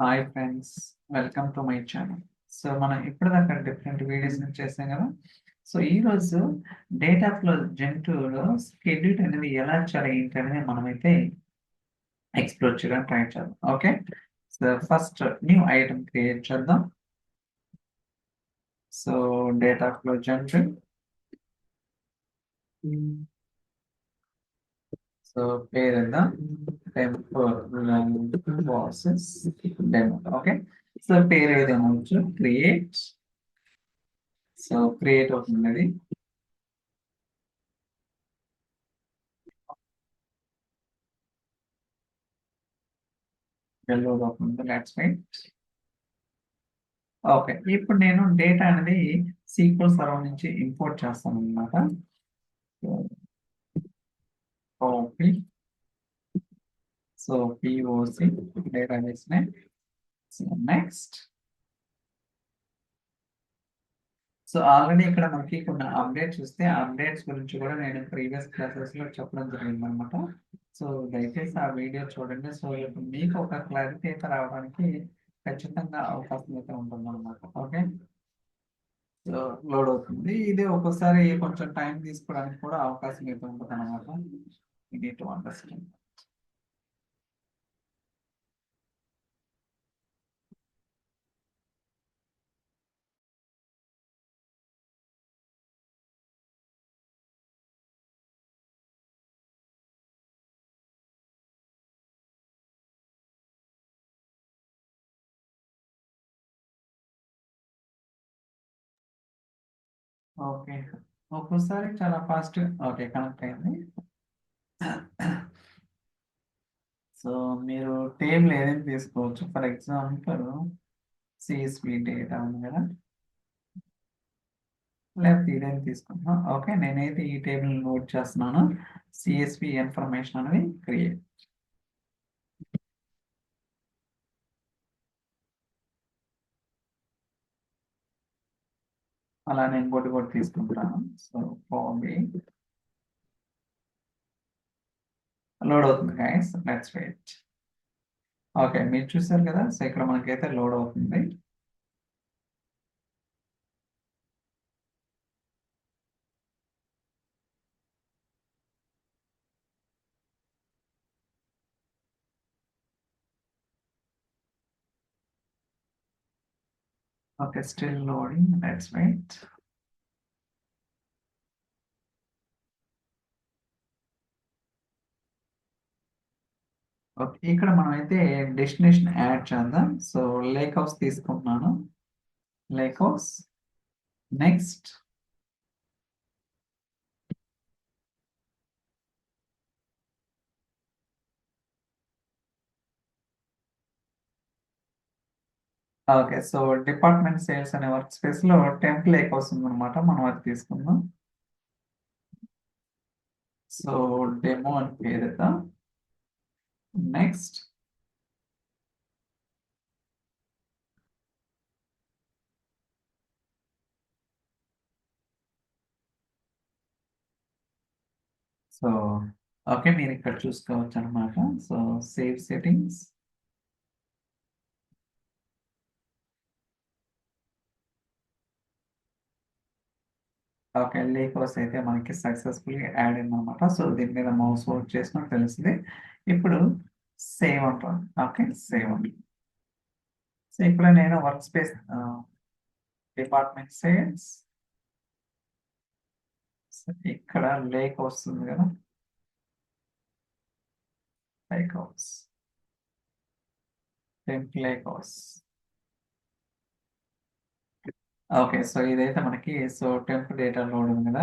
Hi friends, welcome to my channel. So మనం ఇప్పటిదాకా different videos చేసాం కదా. సో ఈరోజు డేటా ఫ్లో జంతువులో స్కెడ్యూల్ అనేది ఎలా చేయాలి ఏంటి అనేది మనమైతే ఎక్స్ప్లోర్ చేయడానికి ట్రై చేద్దాం. Okay, so first new item create చేద్దాం. సో డేటా ఫ్లో జంతువు, సో పేరు ఇద్దాం temporal process demo. Okay, so పేరు ఏదైనా క్రియేట్. సో క్రియేట్ అవుతుంది. డౌన్లోడ్ అవుతుంది. Let's wait. ఓకే, ఇప్పుడు నేను డేటా అనేది సీక్వెల్ సర్వర్ నుంచి ఇంపోర్ట్ చేస్తాను అనమాట. Copy, so POC database name. So next, so already ఇక్కడ మనకి కొన్ని అప్డేట్స్ వస్తే ఆ అప్డేట్స్ గురించి కూడా నేను ప్రీవియస్ క్లాసెస్ లో చెప్పడం జరిగింది అనమాట. సో దయచేసి ఆ వీడియో చూడండి. సో ఇప్పుడు మీకు ఒక క్లారిటీ అయితే రావడానికి ఖచ్చితంగా అవకాశం అయితే ఉంటుంది అనమాట. ఓకే, లోడ్ అవుతుంది. ఇది ఒక్కోసారి కొంచెం టైం తీసుకోవడానికి కూడా అవకాశం అయితే ఉంటుంది అనమాట. You need to understand. Okay, ఒక్కోసారి చాలా ఫాస్ట్. ఓకే, కనెక్ట్ అయింది. సో మీరు టేబుల్ ఏదైనా తీసుకోవచ్చు. ఫర్ ఎగ్జాంపుల్ సిఎస్వి డేటా ఉంది కదా, లేకపోతే ఇదేం తీసుకుంటున్నాం. ఓకే, నేనైతే ఈ టేబుల్ నోట్ చేస్తున్నాను. సిఎస్వి ఇన్ఫర్మేషన్ అనేది క్రియేట్. అలా నేను ఇంకోటి కూడా తీసుకుంటాను. సో కాపీ, లోడ్ అవుతుంది గైస్. Let's wait. ఓకే, మీరు చూసారు కదా. సో ఇక్కడ మనకైతే లోడ్ అవుతుంది. Okay, still loading. Let's wait. Okay, ఇక్కడ మనం అయితే డెస్టినేషన్ యాడ్ చేద్దాం. సో లేక్ హౌస్ తీసుకుంటున్నాను. Lake house. Next, okay, so department sales అనే వర్క్ స్పేస్ లో టెంప్ లేక్ హౌస్ ఉందన్నమాట. మనం అది తీసుకుందాం. సో డెమో అని పేరుద్దాం. నెక్స్ట్, సో ఓకే, మీరు ఇక్కడ చూసుకోవచ్చు అనమాట. So save settings. Okay, lake house అయితే మనకి సక్సెస్ఫుల్ యాడ్ అయింది అనమాట. సో దీని మీద మౌస్ వర్క్ చేసినా తెలుస్తుంది. ఇప్పుడు సేవ్ అంటాను. ఓకే, సేవ్ అండి. సో ఇక్కడ నేను వర్క్ స్పేస్ డిపార్ట్మెంట్ సేల్స్, ఇక్కడ లేక్ వస్తుంది కదా, lake house, temp lake house. Okay, so ఇదైతే మనకి సో టెంప్ డేటా లోడ్ ఉంది కదా.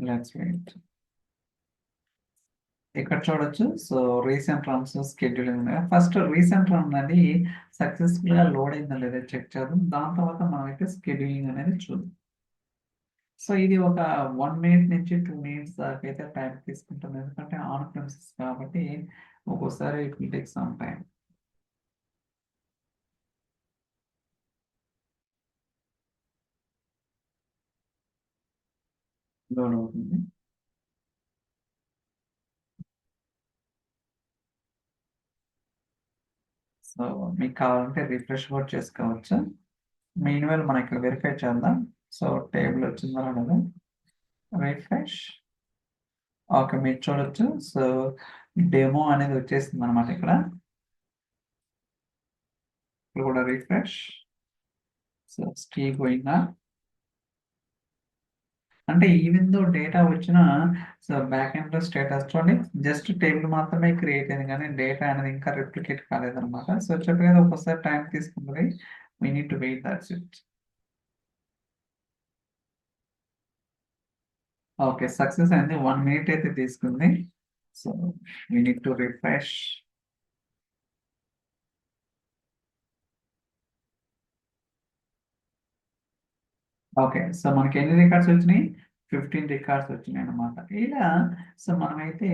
Let's wait. ఇక్కడ చూడొచ్చు. సో రీసెంట్ రన్స్ స్కెడ్యూలింగ్ ఉంది కదా. ఫస్ట్ రీసెంట్ రన్ అనేది సక్సెస్ఫుల్ గా లోడ్ అయిందా లేదా చెక్ చేద్దాం. దాని తర్వాత మనం అయితే స్కెడ్యూలింగ్ అనేది చూద్దాం. సో ఇది ఒక 1 మినిట్ నుంచి 2 మినిట్స్ దాకా అయితే టైం తీసుకుంటుంది. ఎందుకంటే ఆన్ ప్రెమిసెస్ కాబట్టి ఒక్కోసారి it will take some time. Load అవుతుంది. సో మీకు కావాలంటే రిఫ్రెష్ కూడా చేసుకోవచ్చు. మీన్వైల్ మనం ఇక్కడ వెరిఫై చేద్దాం. సో టేబుల్ వచ్చిందా లేదా, రిఫ్రెష్. ఓకే, మీరు చూడొచ్చు. సో డెమో అనేది వచ్చేసింది అనమాట. ఇక్కడ కూడా రిఫ్రెష్. So still going. అంటే ఈవెన్ దో డేటా వచ్చిన, సో బ్యాక్ ఎండ్ లో స్టేటస్ చూడండి, జస్ట్ టేబుల్ మాత్రమే క్రియేట్ అయింది కానీ డేటా అనేది ఇంకా రిప్లికేట్ కాలేదన్నమాట. సో చెప్పే కదా ఒక్కోసారి టైం తీసుకుంటుంది. We need to wait, that's it. Okay, success అయింది. 1 minute అయితే తీసుకుంది. So we need to refresh. Okay, so మనకి ఎన్ని రికార్డ్స్ వచ్చినాయి? 15 రికార్డ్స్ వచ్చినాయి అనమాట. ఇలా సో మనమైతే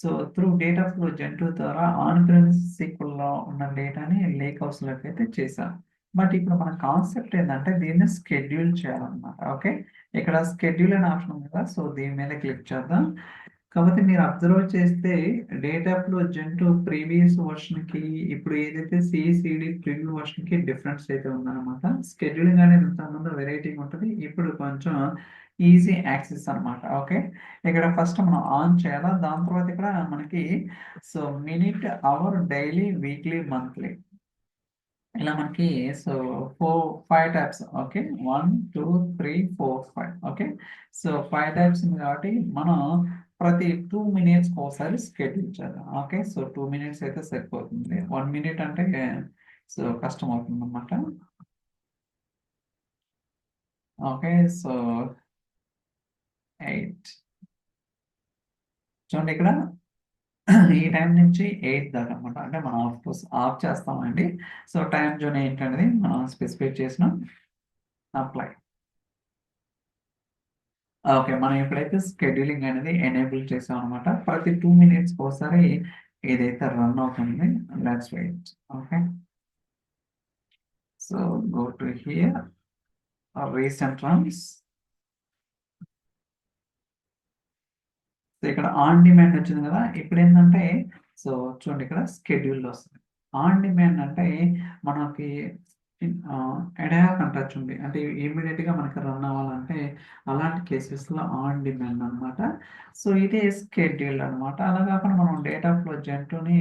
సో త్రూ డేటా ఫ్లో జంటూ ద్వారా ఆన్ ప్రెమిస్ సీక్వెల్ లో ఉన్న డేటాని లేక్ హౌస్ లోకి అయితే చేసాం. బట్ ఇప్పుడు మన కాన్సెప్ట్ ఏంటంటే దీన్ని షెడ్యూల్ చేయాలన్నమాట. ఓకే, ఇక్కడ షెడ్యూల్ అనే ఆప్షన్ ఉంది కదా, సో దీని మీద క్లిక్ చేద్దాం. కాకపోతే మీరు అబ్జర్వ్ చేస్తే డేటా ఫ్లో జంటూ ప్రీవియస్ వర్షన్ కి ఇప్పుడు ఏదైతే సిసిడి ప్రివ్యూ వర్షన్ కి డిఫరెన్స్ అయితే ఉందన్నమాట. స్కెడ్యూలింగ్ అనేది ఇంతకుముందు వెరైటీ ఉంటుంది, ఇప్పుడు కొంచెం ఈజీ యాక్సెస్ అన్నమాట. ఓకే, ఇక్కడ ఫస్ట్ మనం ఆన్ చేయాలా, దాని తర్వాత ఇక్కడ మనకి so minute, hour, daily, weekly, monthly, ఇలా మనకి so 5 types. Okay, 1 2 3 4 5. Okay, so 5 types ఉంది కాబట్టి మనం ప్రతి 2 minutes ఒకసారి స్కెడ్యూల్ చేద్దాం. ఓకే, సో 2 minutes అయితే సరిపోతుంది. 1 minute అంటే సో కష్టం అవుతుంది అన్నమాట. ఓకే, సో 8 చూడండి ఇక్కడ ఈ టైం నుంచి 8 దాకా అనమాట. అంటే మనం ఆఫ్ చేస్తామండి. సో టైం జోన్ ఏంటనేది మనం స్పెసిఫై చేసిన అప్లై. ఓకే, మనం ఎప్పుడైతే స్కెడ్యూలింగ్ అనేది ఎనేబుల్ చేసాం అనమాట, ప్రతి 2 minutes ఒకసారి ఏదైతే రన్ అవుతుంది. Let's wait. Okay, so go to here, recent runs. So ఇక్కడ ఆన్ డిమాండ్ వచ్చింది కదా, ఇప్పుడు ఏంటంటే సో చూడండి ఇక్కడ స్కెడ్యూల్ వస్తుంది. ఆన్ డిమాండ్ అంటే మనకి ఎడాక్ అంటారు చూడండి, అంటే ఇమీడియట్ గా మనకి రన్ అవ్వాలంటే అలాంటి కేసెస్ లో ఆన్ డిమాండ్ అన్నమాట. సో ఇదే స్కెడ్యూల్ అన్నమాట. అలా కాకుండా మనం డేటా ఫ్లో జంటుని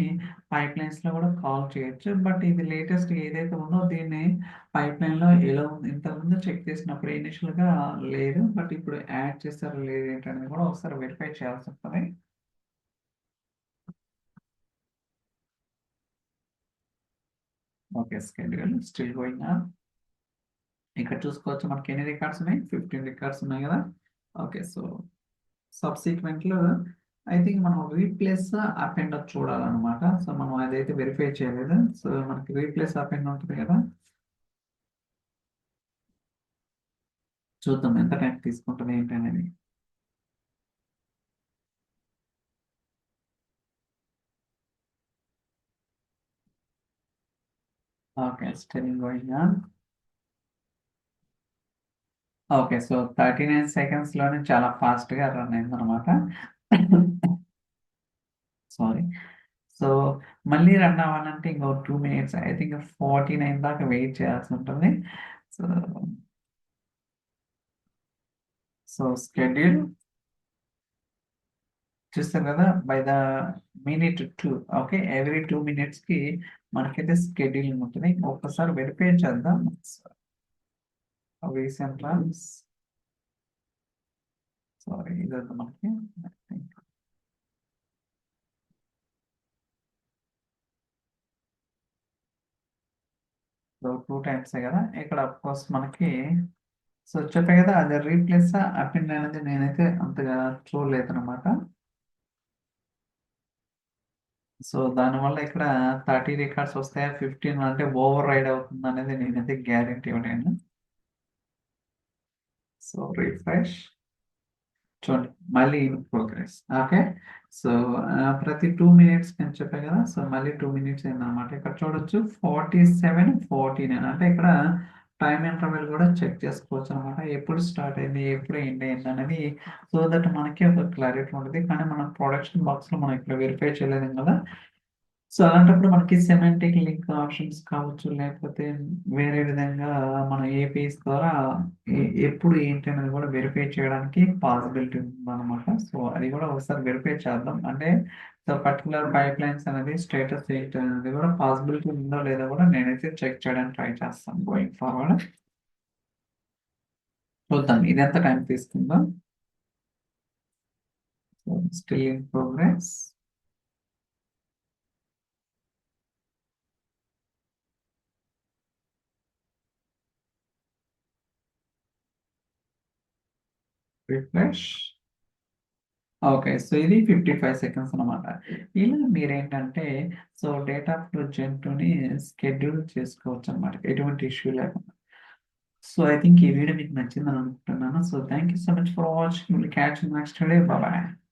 పైప్ లైన్స్ లో కూడా కాల్ చేయొచ్చు. బట్ ఇది లేటెస్ట్ ఏదైతే ఉందో దీన్ని పైప్ లైన్ లో ఎలా ఉంది, ఇంతకుముందు చెక్ చేసినప్పుడు ఇనిషియల్ గా లేదు, బట్ ఇప్పుడు యాడ్ చేస్తారో లేదు ఏంటనేది కూడా ఒకసారి వెరిఫై చేయాల్సి ఉంటుంది. Okay, schedule still going on. ఇక్కడ చూసుకోవచ్చు మనకి ఎన్ని రికార్డ్స్ ఉన్నాయి, 15 రికార్డ్స్ ఉన్నాయి కదా. ఓకే, సో సబ్సిక్వెంట్ లో ఐ థింక్ మనం రీప్లేస్ అపెండ్ చూడాలన్నమాట. సో మనం అదైతే వెరిఫై చేయలేదు. సో మనకి రీప్లేస్ అపెండ్ ఉంటుంది కదా, చూద్దాం ఎంత టైం తీసుకుంటుంది ఏంటి అనేది. Okay, still going on. Okay, so 39 seconds లోనే చాలా ఫాస్ట్ గా రన్ అయింది అనమాట. సారీ. సో మళ్ళీ రన్ అవ్వాలంటే ఇంకో 2 minutes, ఐ థింక్ 49 దాకా వెయిట్ చేయాల్సి ఉంటుంది. సో సో స్కెడ్యూల్ చూస్తారు కదా, by the minute 2. Okay, every 2 minutes కి మనకైతే స్కెడ్యూలింగ్ ఉంటుంది. ఒక్కసారి వెరిఫై చేద్దాం. Recent runs. సారీ, ఇదంతా మనకి 2 times కదా. ఇక్కడ కోర్స్ మనకి సో చెప్పే కదా, అది రీప్లేస్ అపెండ్ అనేది నేనైతే అంతగా చూడలేదు అనమాట. సో దానివల్ల ఇక్కడ 30 రికార్డ్స్ వస్తాయా, 15 అంటే ఓవర్ రైడ్ అవుతుంది అనేది నేనైతే గ్యారెంటీ ఇవ్వలేను. సో రిఫ్రెష్ చూడండి, మళ్ళీ ఇన్ ప్రోగ్రెస్. ఓకే, సో ప్రతి 2 minutes అని చెప్పా కదా, సో మళ్ళీ 2 minutes అయిందనమాట. ఇక్కడ చూడొచ్చు 47, 49. అంటే ఇక్కడ టైం ఇంటర్వెల్ కూడా చెక్ చేసుకోవచ్చు అనమాట, ఎప్పుడు స్టార్ట్ అయింది, ఎప్పుడు ఎండ్ అయింది అనేది. సో దట్ మనకి ఒక క్లారిటీ ఉంటుంది. కానీ మన ప్రొడక్షన్ బాక్స్ లో మనం ఇక్కడ వెరిఫై చేయలేదు కదా. సో, అలాంటప్పుడు మనకి సెమాంటిక్ లింక్ ఆప్షన్స్ కావచ్చు, లేకపోతే వేరే విధంగా మన ఏపీస్ ద్వారా ఎప్పుడు ఏంటి అనేది కూడా వెరిఫై చేయడానికి పాసిబిలిటీ ఉందన్నమాట. సో, అది కూడా ఒకసారి వెరిఫై చేద్దాం. అంటే సో, పర్టిక్యులర్ పైప్‌లైన్స్ అనేది స్టేటస్ ఏంటి అనేది కూడా పాసిబిలిటీ ఉందో లేదో కూడా నేనైతే చెక్ చేయడానికి ట్రై చేస్తాను గోయింగ్ ఫార్వర్డ్. చూద్దాం ఇదెంత టైం తీసుకుందో. So, still in progress. Refresh. Okay. So, ఇది 55 సెకండ్స్ అన్నమాట. ఇలా మీరేంటంటే సో, డేటా ఫ్లో జెన్2ని షెడ్యూల్ చేసుకోవచ్చన్నమాట. ఎటువంటి ఇష్యూ లేకుండా. సో, ఐ థింక్ ఈ వీడియో మీకు నచ్చిందని అనుకుంటున్నాను. So, thank you so much for watching. Will catch you next day. Bye by.